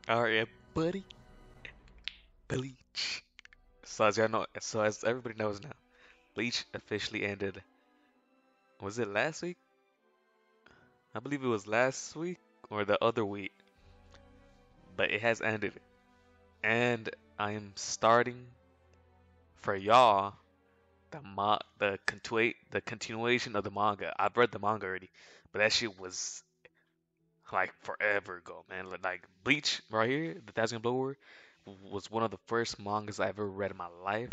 All right, buddy. Bleach. So as everybody knows now, Bleach officially ended. Was it last week? I believe it was last week or the other week, but it has ended, and I am starting for y'all the continuation of the manga. I've read the manga already, but that shit was like forever ago, man. Like Bleach right here, the Thousand Blood War, was one of the first mangas I ever read in my life.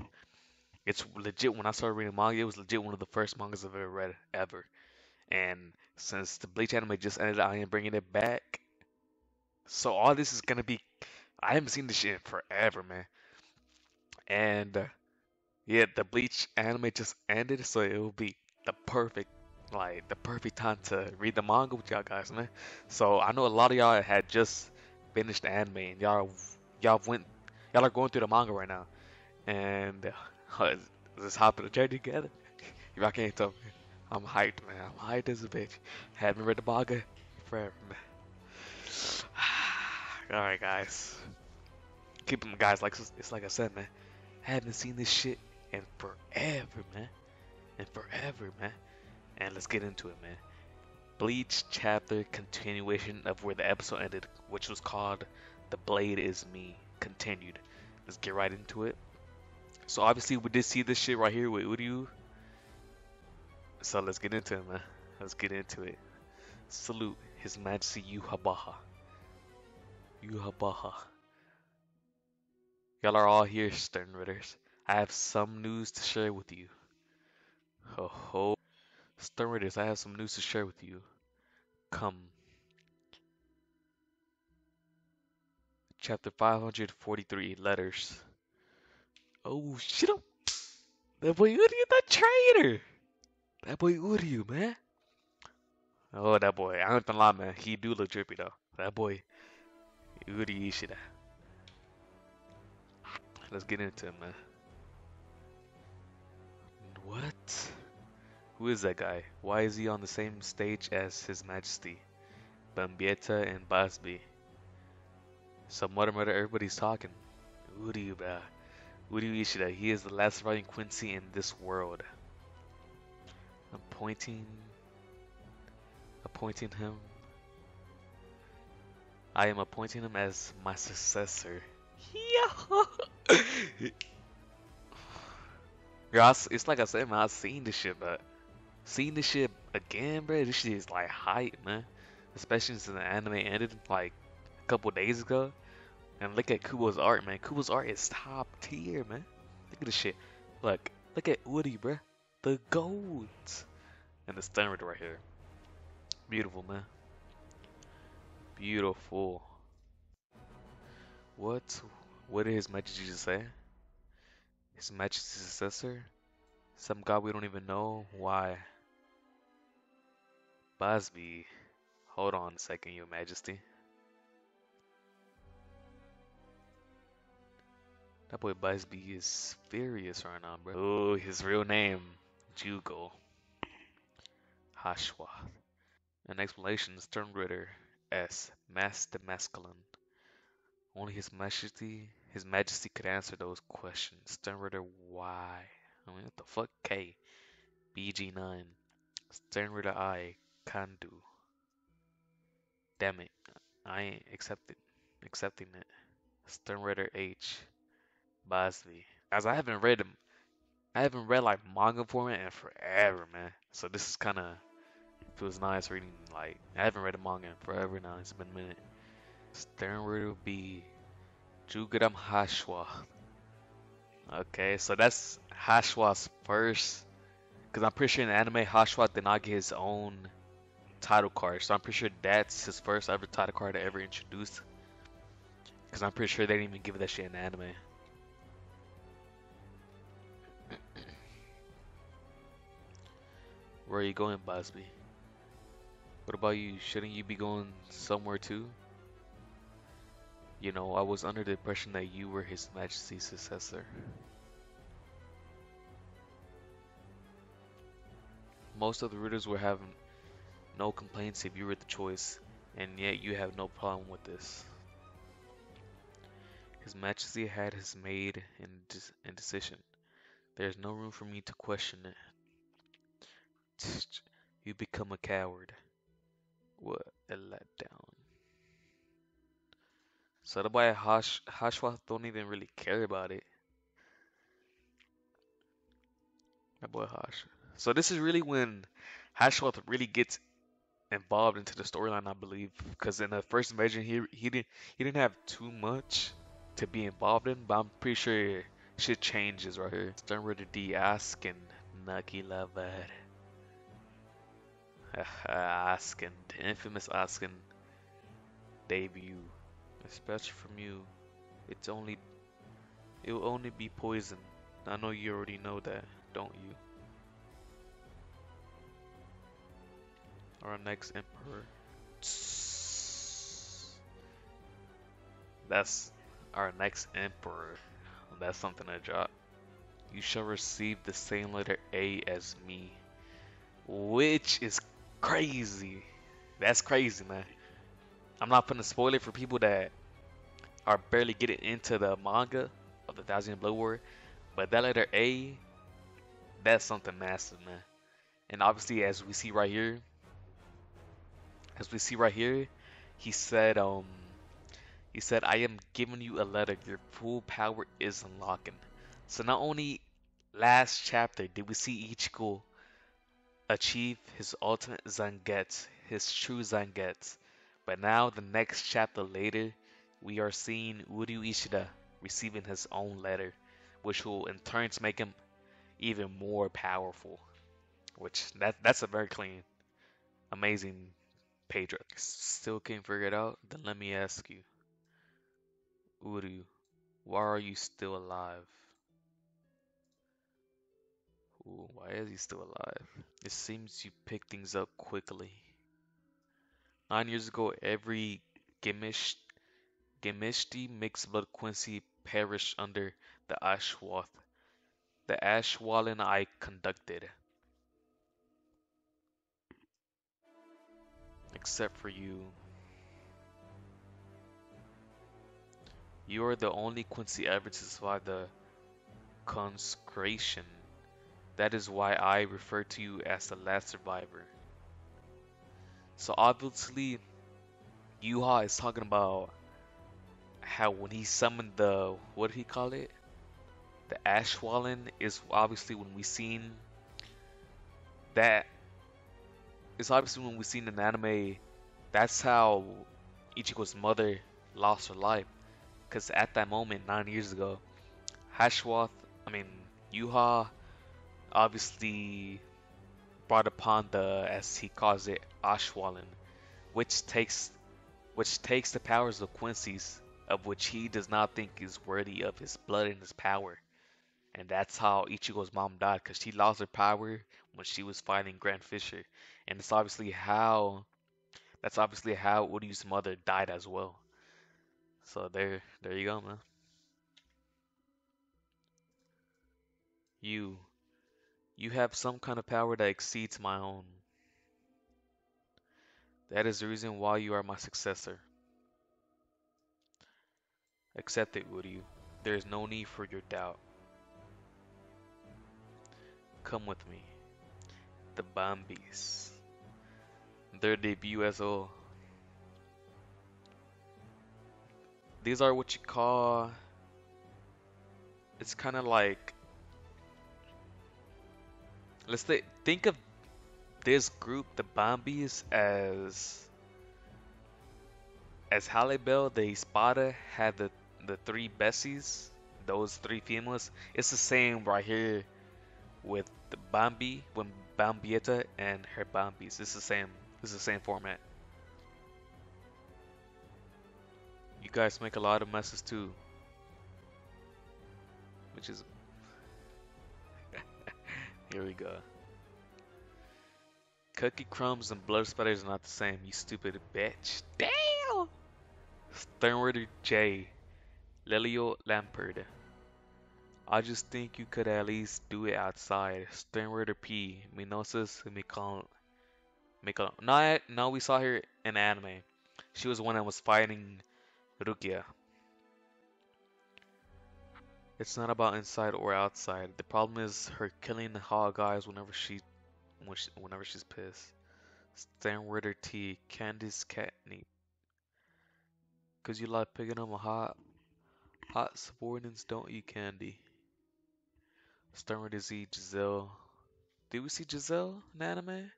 It's legit when I started reading manga, it was legit one of the first mangas I've ever read ever. And since the Bleach anime just ended, I am bringing it back. So all this is gonna be, I haven't seen this shit in forever, man. And yeah, the Bleach anime just ended, so it will be the perfect time to read the manga with y'all guys, man. So I know a lot of y'all had just finished the anime, and y'all went, y'all are going through the manga right now, and let's hop in the journey together. If y'all can't tell me, I'm hyped, man. I'm hyped as a bitch. Haven't read the manga forever, man. All right, guys. Keep them, guys. Like it's like I said, man. Haven't seen this shit in forever, man. And forever, man. And let's get into it, man. Bleach chapter continuation of where the episode ended, which was called "The Blade Is Me." Continued. Let's get right into it. So obviously we did see this shit right here with Uryu. So let's get into it, man. Let's get into it. Salute His Majesty Yuhabaha. Yuhabaha. Y'all are all here, Stern Ritters. I have some news to share with you. Ho ho. Stern Ritters, I have some news to share with you. Come. Chapter 543 Letters. Oh shit up. That boy Uryu the traitor. That boy Uryu, man. Oh that boy. I ain't gonna lie, man. He do look drippy though. That boy Uryu Ishida. Let's get into it, man. What? Who is that guy? Why is he on the same stage as His Majesty? Bambieta and Basby. Some murder, everybody's talking. Uryu, bruh. Uryu Ishida, he is the last surviving Quincy in this world. Appointing him. I am appointing him as my successor. Yeah. Guys, it's like I said, man. I've seen this shit, but seeing this shit again, bro. This shit is like hype, man. Especially since the anime ended like a couple days ago. And look at Kubo's art, man. Kubo's art is top tier, man. Look at this shit. Look at Woody, bruh. The gold. And the standard right here. Beautiful, man. Beautiful. What? What did His Majesty just say? His Majesty's successor? Some god we don't even know? Why? Busby. Hold on a second, Your Majesty. That boy Busby is furious right now, bro. Oh, his real name. Jugo. Hashwa. An explanation, Sternritter S. Master Masculine. Only His Majesty could answer those questions. Sternritter Y. I mean, what the fuck? K. BG9. Sternritter I. Kandu. Damn it. I ain't accepting it. Sternritter H. Basvi. As I haven't read like manga format in forever, man. So this is kind of feels nice reading. Like I haven't read a manga in forever now. It's been a minute. Sternritter B. Jugadam Hashwa. Okay, so that's Hashwa's first. Because I'm pretty sure in the anime, Hashwa did not get his own title card. So I'm pretty sure that's his first ever title card ever introduced. Because I'm pretty sure they didn't even give that shit in the anime. Where are you going, Busby? What about you? Shouldn't you be going somewhere too? You know, I was under the impression that you were His Majesty's successor. Most of the readers will have no complaints if you were the choice, and yet you have no problem with this. His Majesty had his made in decision. There is no room for me to question it. You become a coward. What a letdown. So the boy Hashwath don't even really care about it. My boy Hash. So this is really when Hashwath really gets involved into the storyline, I believe, because in the first invasion he didn't have too much to be involved in, but I'm pretty sure shit changes right here. Sternritter D Askin Nucky Lover. Askin, the infamous Askin debut. Especially from you. It's only it will only be poison. I know you already know that, don't you? Our next emperor. That's our next emperor. That's something to drop. You shall receive the same letter A as me. Which is crazy. That's crazy, man. I'm not gonna spoil it for people that are barely getting into the manga of the Thousand Year Blood War, but that letter A, that's something massive, man. And obviously, as we see right here, he said, he said, I am giving you a letter. Your full power is unlocking. So not only last chapter did we see Ichigo achieve his ultimate Zangetsu, his true Zangetsu, but now the next chapter later, we are seeing Uryu Ishida receiving his own letter, which will in turn make him even more powerful. Which that's a very clean, amazing page. Still can't figure it out? Then let me ask you, Uryu, why are you still alive? Ooh, why is he still alive? It seems you pick things up quickly. 9 years ago, every Gemish, Gemishti mixed blood Quincy perished under the Ashwath. The Ashwallen I conducted, except for you. You are the only Quincy ever to survive the consecration. That is why I refer to you as the last survivor. So obviously, Yuha is talking about how when he summoned the, what did he call it? The Ashwallen is obviously when we seen that, it's obviously when we seen in anime, that's how Ichigo's mother lost her life. Because at that moment, 9 years ago, Hashwath, I mean, Yuha obviously brought upon the, as he calls it, Ashwallen, which takes the powers of Quincy's, of which he does not think is worthy of his blood and his power. And that's how Ichigo's mom died, because she lost her power when she was fighting Grand Fisher. And that's obviously how Uryu's mother died as well. So there you go, man. You you have some kind of power that exceeds my own. That is the reason why you are my successor. Accept it, Uryu. There is no need for your doubt. Come with me. The Bambis. Their debut as well. These are what you call. It's kind of like. Think of this group, the Bambis, as Halle Bell, the Espada had the three Bessies, those three females. It's the same right here with the Bambi, when Bambietta and her Bambis. It's the same. It's the same format. You guys make a lot of messes too, which is here we go. Cookie crumbs and blood splatters are not the same, you stupid bitch. Damn! Sternwater J. Lelio Lampard. I just think you could at least do it outside. Sternwater P. Minosis Mikal. No, we saw her in anime. She was the one that was fighting Rukia. It's not about inside or outside. The problem is her killing the hot guys whenever she's pissed. Stan Ritter T, Candice Catney. Cause you like picking up a hot subordinates don't eat candy. Stan Ritter Z, Giselle. Did we see Giselle in anime?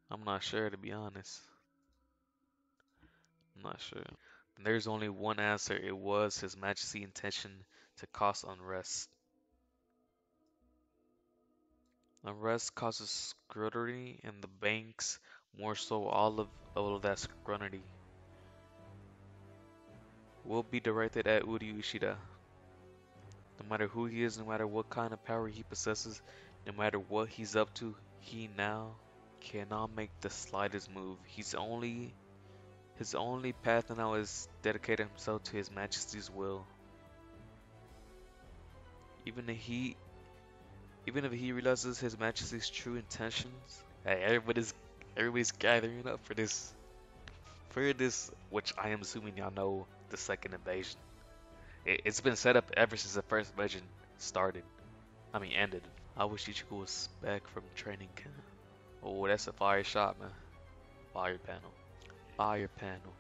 I'm not sure to be honest. I'm not sure. There's only one answer. It was His Majesty's intention to cause unrest. Unrest causes scrutiny in the banks, more so all of that scrutiny will be directed at Uryu Ishida. No matter who he is, no matter what kind of power he possesses, no matter what he's up to, he now cannot make the slightest move. His only path now is dedicate himself to His Majesty's will. Even if he even if he realizes His Majesty's true intentions, hey, everybody's gathering up for this, which I am assuming y'all know, the second invasion. It's been set up ever since the first invasion started. I mean, ended. I wish Ichigo was back from training camp. Oh, that's a fire shot, man. Fire panel. Fire panel.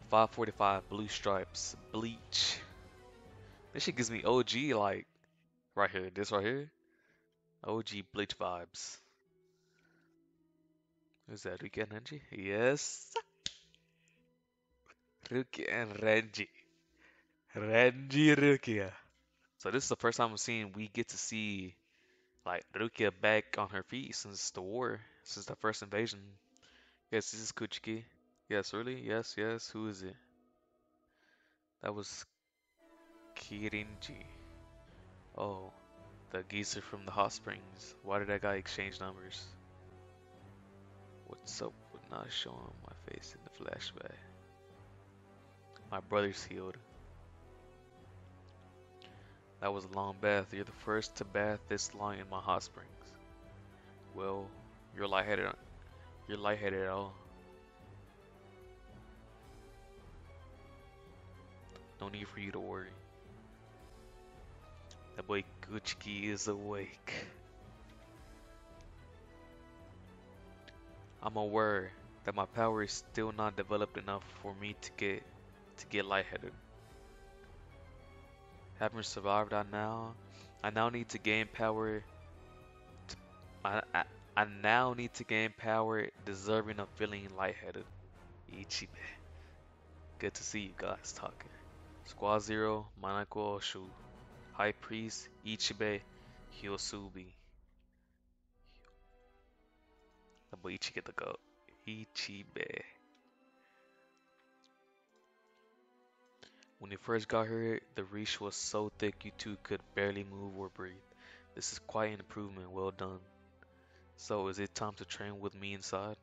545 blue stripes. Bleach. This shit gives me OG like right here. This right here. OG Bleach vibes. Who's that? Rukia and Renji? Yes. Rukia and Renji. Renji Rukia. So this is the first time I'm seeing we get to see like Rukia back on her feet since the war, since the first invasion. Yes, this is Kuchiki. Yes, really? Yes, yes. Who is it? That was Kirinji. Oh, the geezer from the hot springs. Why did that guy exchange numbers? What's up with not showing my face in the flashback? My brother's healed. That was a long bath. You're the first to bath this long in my hot springs. Well, you're lightheaded. You're lightheaded at all. No need for you to worry. That boy Kuchiki is awake. I'm aware that my power is still not developed enough for me to get lightheaded. Having survived, I now need to gain power. I now need to gain power deserving of feeling lightheaded. Ichibe. Good to see you guys talking. Squad Zero, Manako Oshu. High Priest, Ichibe, Hyosubi. The boy Ichibe the goat. Ichibe. When you first got here, the reach was so thick you two could barely move or breathe. This is quite an improvement, well done. So, is it time to train with me inside?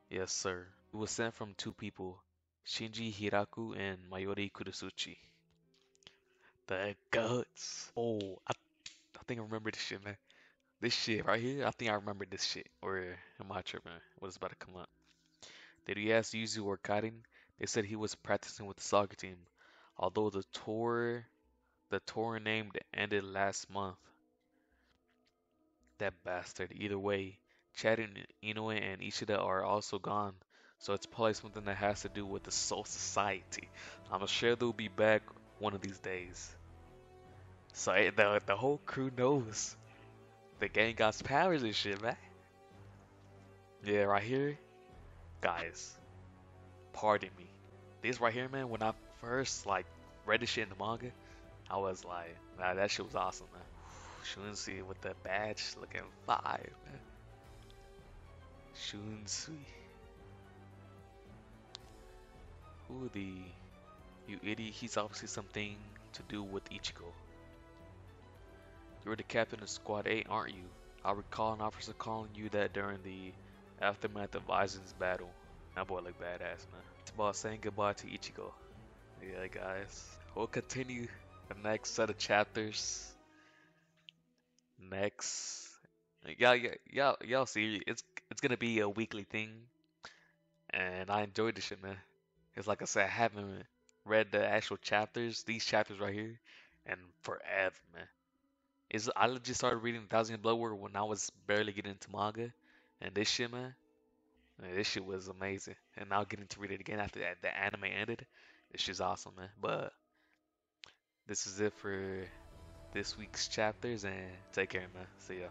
Yes, sir. It was sent from two people, Shinji Hiraku and Mayuri Kurisuchi. The guts. Oh, I think I remember this shit, man. This shit right here, I think I remember this shit. Or am I tripping? What is about to come up? Did he ask Yuzu or Karin? They said he was practicing with the soccer team. Although the tour named ended last month. That bastard. Either way, Chad and Inoue and Ishida are also gone, so it's probably something that has to do with the Soul Society. I'm sure they'll be back one of these days. So the whole crew knows the gang got powers and shit, man. Yeah, right here, guys. Pardon me. This right here, man. When I first like read this shit in the manga, I was like, nah, that shit was awesome, man. Shunsui with the badge looking fire, man. Shunsui. Who the you idiot? He's obviously something to do with Ichigo. You're the captain of Squad 8, aren't you? I recall an officer calling you that during the aftermath of Aizen's battle. That boy look badass, man. It's about saying goodbye to Ichigo. Yeah, guys. We'll continue the next set of chapters. Next. Y'all see, it's gonna be a weekly thing, and I enjoyed this shit, man. It's like I said, I haven't. read the actual chapters, these chapters right here, and forever, man. Is I just started reading Thousand Year Blood War when I was barely getting into manga, and this shit, man, this shit was amazing. And now getting to read it again after the anime ended, this shit's awesome, man. But this is it for this week's chapters, and take care, man. See ya.